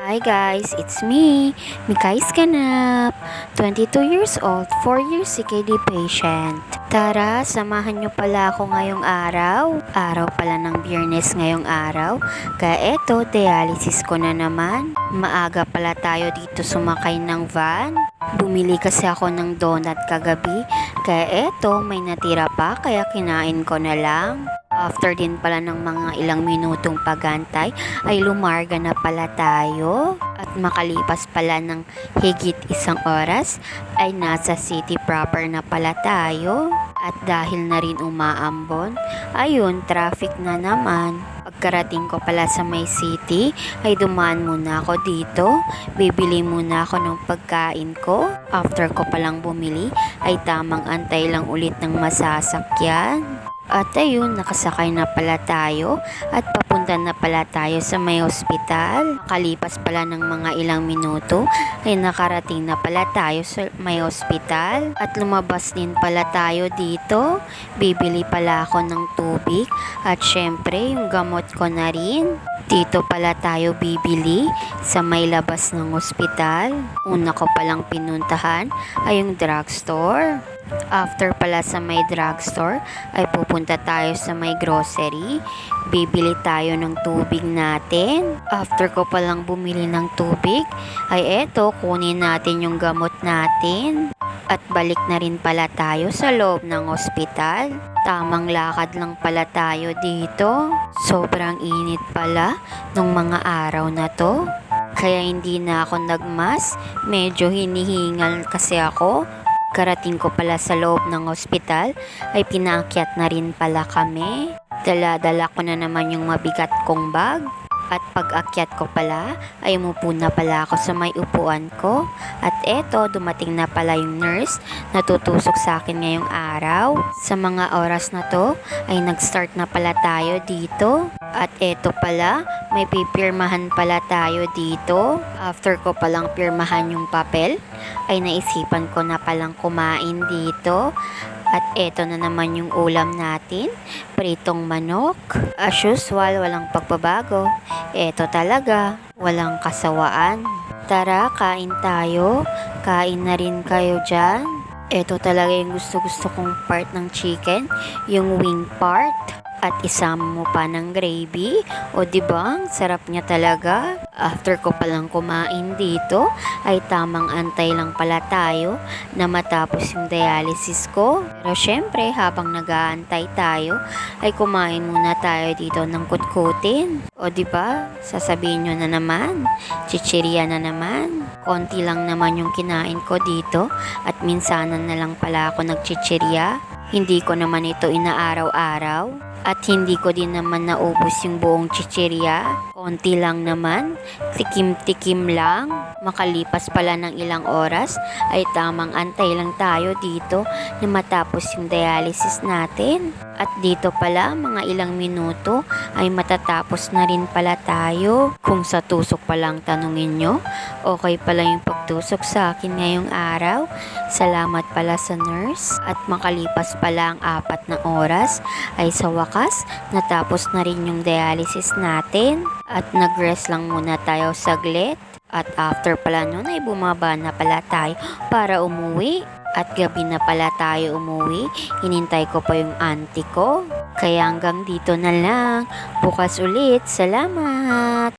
Hi guys, it's me, Mikay Scanap, 22 years old, 4 years CKD patient. Tara, samahan nyo pala ako ngayong araw. Araw pala ng Biyernes ngayong araw. Kaya eto, dialysis ko na naman. Maaga pala tayo dito sumakay ng van. Bumili kasi ako ng donut kagabi. Kaya eto, may natira pa kaya kinain ko na lang. After din pala ng mga ilang minutong pagantay ay lumarga na pala tayo at makalipas pala ng higit isang oras ay nasa city proper na pala tayo at dahil na rin umaambon, ayun traffic na naman. Pagkarating ko pala sa may city ay dumaan muna ako dito, bibili muna ako ng pagkain ko. After ko palang bumili ay tamang antay lang ulit ng masasakyan. At ayun, nakasakay na pala tayo at papunta na pala tayo sa may ospital. Makalipas pala ng mga ilang minuto ay nakarating na pala tayo sa may ospital. At lumabas din pala tayo dito. Bibili pala ako ng tubig at syempre yung gamot ko na rin. Dito pala tayo bibili sa may labas ng ospital. Una ko palang pinuntahan ay yung drugstore. After pala sa may drugstore ay pupunta tayo sa may grocery. Bibili tayo ng tubig natin. After ko palang bumili ng tubig ay eto, kunin natin yung gamot natin. At balik na rin pala tayo sa loob ng ospital. Tamang lakad lang pala tayo dito. Sobrang init pala nung mga araw na to. Kaya hindi na ako nagmask. Medyo hinihingal kasi ako. Karating ko pala sa loob ng ospital ay pinaakyat na rin pala kami. Dala-dala ko na naman yung mabigat kong bag. At pag-akyat ko pala ay umupo na pala ako sa may upuan ko. At eto, dumating na pala yung nurse na tutusok sa akin ngayong araw. Sa mga oras na to ay nag-start na pala tayo dito. At eto pala, may pipirmahan pala tayo dito. After ko palang pirmahan yung papel, ay naisipan ko na palang kumain dito. At eto na naman yung ulam natin, pritong manok. As usual, walang pagbabago. Eto talaga, walang kasawaan. Tara, kain tayo. Kain na rin kayo dyan. Eto talaga yung gusto kong part ng chicken, yung wing part. At isama mo pa ng gravy. O diba, ang sarap niya talaga. After ko palang kumain dito, ay tamang antay lang pala tayo na matapos yung dialysis ko. Pero syempre, habang nag-aantay tayo, ay kumain muna tayo dito ng kutkutin. O diba, sasabihin nyo na naman, chichirya na naman. Konti lang naman yung kinain ko dito at minsanan na lang pala ako nagchichirya. Hindi ko naman ito inaaraw-araw. At hindi ko din naman naubos yung buong chichirya. Konti lang naman, tikim-tikim lang. Makalipas pala ng ilang oras, ay tamang antay lang tayo dito na matapos yung dialysis natin. At dito pala, mga ilang minuto, ay matatapos na rin pala tayo. Kung sa tusok palang tanungin nyo, okay pala yung pagtusok sa akin ngayong araw. Salamat pala sa nurse. At makalipas pala ang 4 na oras, ay sa wakas, natapos na rin yung dialysis natin. At nag-rest lang muna tayo saglit. At after pala nun ay bumaba na pala tayo para umuwi. At gabi na pala tayo umuwi. Hinintay ko pa yung auntie ko. Kaya hanggang dito na lang. Bukas ulit. Salamat!